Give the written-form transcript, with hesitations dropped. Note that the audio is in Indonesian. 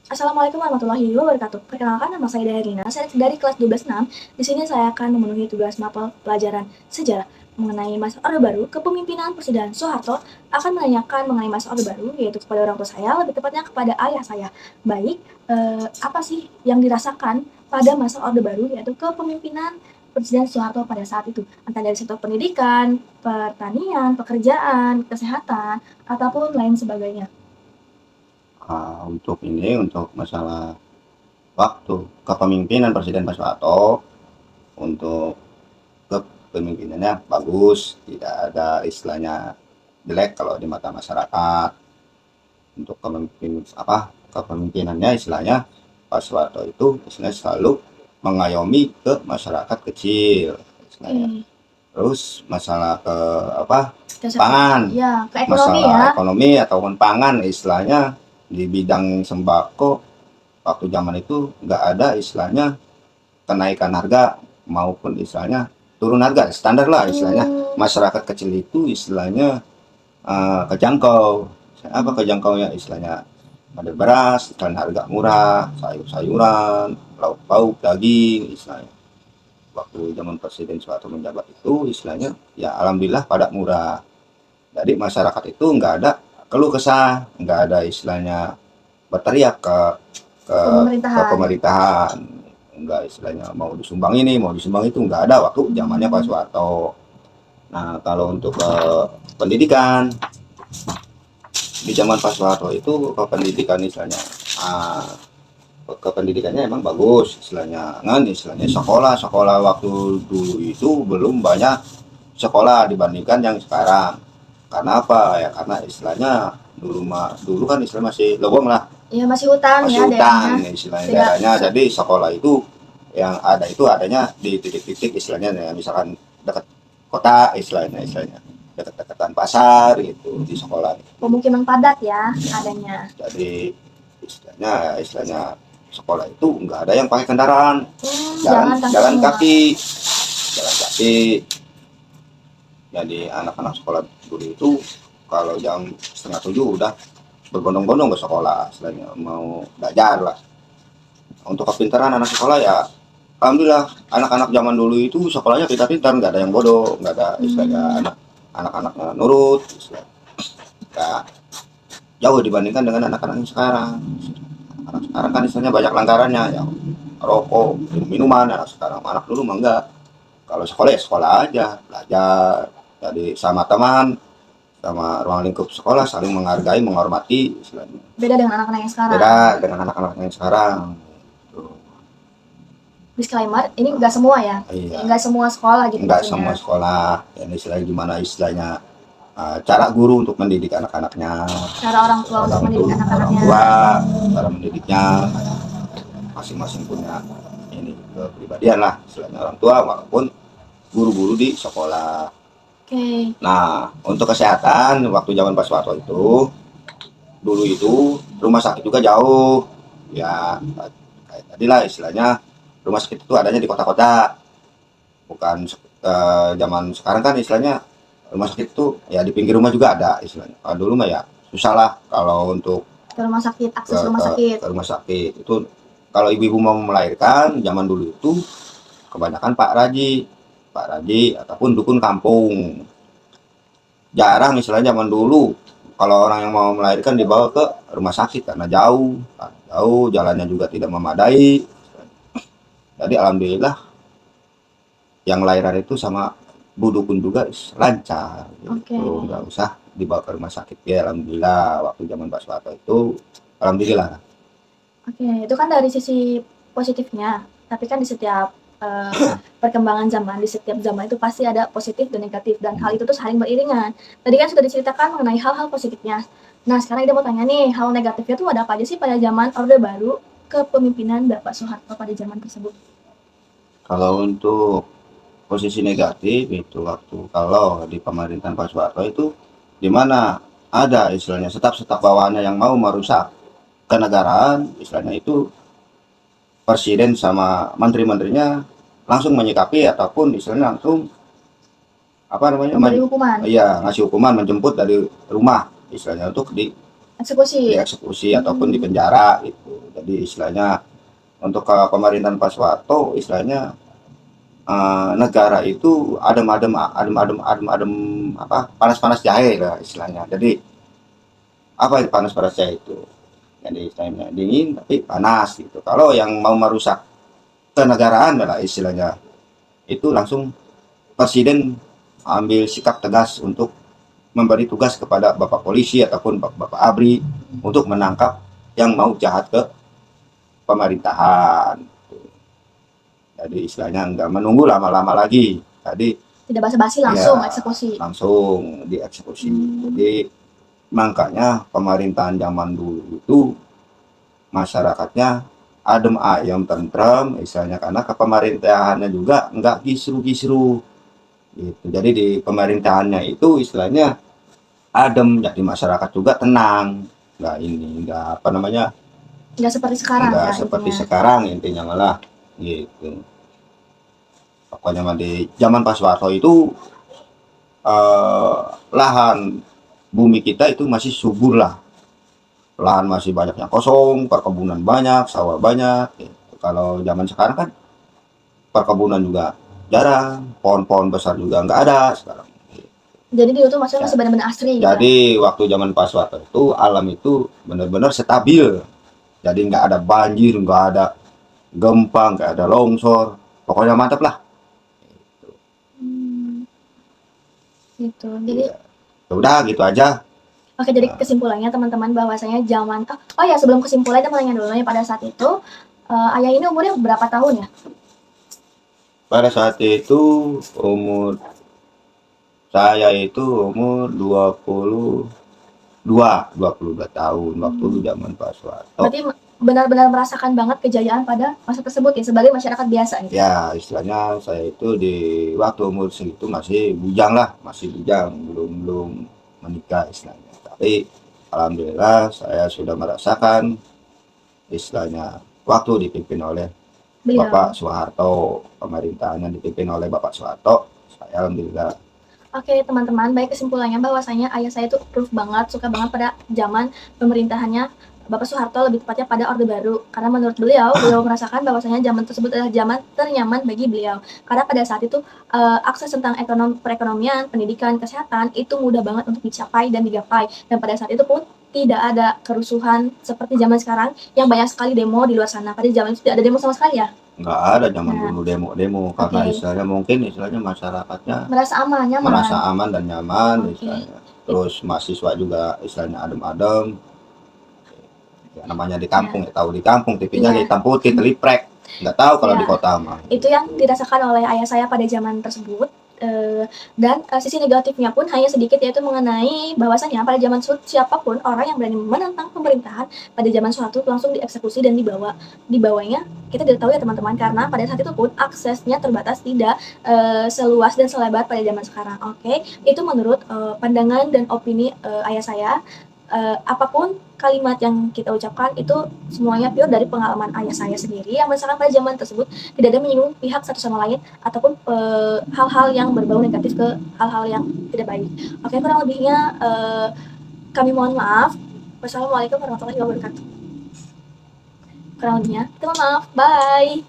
Assalamualaikum warahmatullahi wabarakatuh. Perkenalkan, nama saya Dairina. Saya dari kelas 12-6. Di sini saya akan memenuhi tugas mapel pelajaran sejarah mengenai masa Orde Baru. Kepemimpinan Presiden Soeharto akan menanyakan mengenai masa Orde Baru, yaitu kepada orang tua saya, lebih tepatnya kepada ayah saya. Baik, apa sih yang dirasakan pada masa Orde Baru, yaitu kepemimpinan Presiden Soeharto pada saat itu, entah dari sektor pendidikan, pertanian, pekerjaan, kesehatan, ataupun lain sebagainya. Untuk masalah waktu kepemimpinan Presiden Pak Soeharto, untuk kepemimpinannya bagus, tidak ada istilahnya jelek kalau di mata masyarakat. Untuk kepemimpinannya istilahnya Pak Soeharto itu istilahnya selalu mengayomi ke masyarakat kecil istilahnya. Terus masalah pangan, Ya, ke ekonomi masalah ya. ekonomi ataupun pangan istilahnya di bidang sembako, waktu zaman itu nggak ada istilahnya kenaikan harga maupun istilahnya turun harga, standar lah istilahnya. Masyarakat kecil itu istilahnya kejangkau. Apa kejangkaunya istilahnya, ada beras dan harga murah, sayur-sayuran, lauk pauk, daging istilahnya. Waktu zaman Presiden Soeharto menjabat itu istilahnya ya alhamdulillah pada murah. Jadi masyarakat itu nggak ada keluh kesah, nggak ada istilahnya berteriak ke pemerintahan, nggak istilahnya mau disumbang ini mau disumbang itu, nggak ada waktu zamannya Pak Soeharto. Nah kalau untuk pendidikan di zaman Pak Soeharto itu, ke pendidikan istilahnya ke pendidikannya emang bagus istilahnya, istilahnya sekolah waktu dulu itu belum banyak sekolah dibandingkan yang sekarang. Karena apa ya, karena istilahnya dulu kan istilah masih lowong lah. Iya, masih hutan masih ya hutan daerahnya. istilahnya daerahnya. Jadi sekolah itu yang ada itu adanya di titik-titik istilahnya ya, misalkan dekat kota istilahnya dekat-dekatan pasar itu di sekolah. Pemukiman padat ya adanya. Jadi istilahnya sekolah itu nggak ada yang pakai kendaraan, jalan kaki. Jadi anak-anak sekolah dulu itu kalau jam 6:30 udah berbondong-bondong ke sekolah, istilahnya mau belajar lah. Untuk kepintaran anak sekolah ya alhamdulillah, anak-anak zaman dulu itu sekolahnya pintar-pintar, nggak ada yang bodoh, nggak ada istilahnya anak-anak nurut istilahnya. Nggak jauh dibandingkan dengan anak-anak yang sekarang. Anak sekarang kan istilahnya banyak langgarannya ya, rokok, minuman. Anak sekarang, anak dulu mah enggak. Kalau sekolah ya sekolah aja, belajar. Jadi sama teman, sama ruang lingkup sekolah saling menghargai, menghormati istilahnya. Beda dengan anak-anak yang sekarang. Beda dengan anak-anak yang sekarang. Disclaimer, ini enggak semua ya. Iya. Enggak semua sekolah gitu. Enggak semua sekolah. Ini istilahnya gimana istilahnya, cara guru untuk mendidik anak-anaknya, cara orang tua untuk mendidik anak-anaknya, cara mendidiknya masing-masing punya ini kepribadian lah istilahnya orang tua maupun guru-guru di sekolah. Nah untuk kesehatan waktu zaman Pak Soeharto itu, dulu itu rumah sakit juga jauh ya, kayak tadi lah istilahnya rumah sakit itu adanya di kota-kota, bukan zaman sekarang kan istilahnya rumah sakit itu ya di pinggir rumah juga ada istilahnya. Kalau dulu mah ya susah lah kalau untuk ke rumah sakit, akses rumah sakit itu. Kalau ibu-ibu mau melahirkan zaman dulu itu kebanyakan Pak Raji ataupun dukun kampung. Jarang istilahnya zaman dulu kalau orang yang mau melahirkan dibawa ke rumah sakit karena jauh jalannya juga tidak memadai. Jadi alhamdulillah yang lahiran itu sama bu dukun juga lancar gitu. Nggak usah dibawa ke rumah sakit ya, alhamdulillah waktu zaman Pak Soeharto itu alhamdulillah. Itu kan dari sisi positifnya, tapi kan di setiap perkembangan zaman, di setiap zaman itu pasti ada positif dan negatif, dan hal itu tuh saling beriringan. Tadi kan sudah diceritakan mengenai hal-hal positifnya. Nah sekarang kita mau tanya nih, hal negatifnya tuh ada apa aja sih pada zaman Orde Baru kepemimpinan Bapak Soeharto pada zaman tersebut? Kalau untuk posisi negatif itu waktu kalau di pemerintahan Pak Soeharto itu di mana ada istilahnya staf-staf bawahannya yang mau merusak kenegaraan, istilahnya itu presiden sama menteri-menterinya langsung menyikapi ataupun istilahnya langsung hukuman. Iya, ngasih hukuman, menjemput dari rumah istilahnya untuk dieksekusi ataupun di penjara gitu. Jadi istilahnya untuk ke pemerintahan Pak Soeharto istilahnya negara itu adem-adem apa panas-panas jahe lah istilahnya. Jadi apa itu panas-panas jahe itu? Jadi istilahnya dingin tapi panas gitu. Kalau yang mau merusak kenegaraan lah istilahnya itu langsung presiden ambil sikap tegas untuk memberi tugas kepada Bapak polisi ataupun Bapak Abri untuk menangkap yang mau jahat ke pemerintahan. Jadi istilahnya nggak menunggu lama-lama lagi. Jadi Tidak basa-basi, langsung ya eksekusi. langsung dieksekusi. Jadi makanya pemerintahan zaman dulu itu masyarakatnya adem ayem tentram istilahnya karena kepemerintahannya juga nggak kisru-kisru gitu. Jadi di pemerintahannya itu istilahnya adem, jadi masyarakat juga tenang, nggak ini nggak apa namanya Nggak seperti sekarang nggak ya seperti intinya. sekarang intinya malah gitu. Pokoknya mah di zaman Pak Soeharto itu lahan bumi kita itu masih subur lah, lahan masih banyak yang kosong, perkebunan banyak, sawah banyak gitu. Kalau zaman sekarang kan perkebunan juga jarang, pohon-pohon besar juga nggak ada sekarang. Jadi dulu tuh maksudnya Ya, masih benar-benar asri gitu ya. jadi waktu zaman Pak Soeharto itu alam itu benar-benar stabil, jadi nggak ada banjir, nggak ada gempa, nggak ada longsor, pokoknya mantap lah. Hmm, gitu. Jadi Ya, udah gitu aja. oke, jadi kesimpulannya teman-teman bahwasanya zaman oh ya sebelum kesimpulan kita mau nanya dulu nih pada saat itu ayah ini umurnya berapa tahun ya? Pada saat itu umur saya itu umur 22 tahun waktu zaman Pak Soeharto. Berarti benar-benar merasakan banget kejayaan pada masa tersebut ya sebagai masyarakat biasa gitu. Ya istilahnya saya itu di waktu umur segitu masih bujang lah, masih bujang, belum menikah istilahnya. Tapi alhamdulillah saya sudah merasakan istilahnya waktu dipimpin oleh Beliau. Bapak Soeharto, pemerintahannya dipimpin oleh Bapak Soeharto, saya alhamdulillah. Oke teman-teman, baik kesimpulannya bahwasanya ayah saya tuh proof banget, suka banget pada zaman pemerintahannya Bapak Soeharto, lebih tepatnya pada Orde Baru. Karena menurut beliau, beliau merasakan bahwasanya zaman tersebut adalah zaman ternyaman bagi beliau. Karena pada saat itu akses tentang perekonomian, pendidikan, kesehatan itu mudah banget untuk dicapai dan digapai. Dan pada saat itu pun tidak ada kerusuhan seperti zaman sekarang yang banyak sekali demo di luar sana. Pada zaman itu tidak ada demo sama sekali ya. Nggak ada zaman dulu demo-demo karena Oke. istilahnya masyarakatnya Merasa aman, nyaman. merasa aman dan nyaman Oke. istilahnya. Terus mahasiswa juga istilahnya adem-adem. Ya, namanya di kampung ya tahu di kampung TV-nya Iya. hitam putih teliprek. Nggak tahu kalau Iya. di kota mah. Itu yang dirasakan oleh ayah saya pada zaman tersebut. Dan sisi negatifnya pun hanya sedikit, yaitu mengenai bahwasannya pada zaman siapapun orang yang berani menentang pemerintahan pada zaman Soeharto langsung dieksekusi dan dibawanya kita tidak tahu ya teman-teman, karena pada saat itu pun aksesnya terbatas, tidak seluas dan selebar pada zaman sekarang. Oke, itu menurut pandangan dan opini ayah saya. Apapun kalimat yang kita ucapkan itu semuanya pure dari pengalaman ayah saya sendiri yang merasakan pada zaman tersebut, tidak ada menyinggung pihak satu sama lain ataupun hal-hal yang berbau negatif ke hal-hal yang tidak baik. Oke, kurang lebihnya kami mohon maaf. Wassalamualaikum warahmatullahi wabarakatuh. Kurang lebihnya kita mohon maaf. Bye.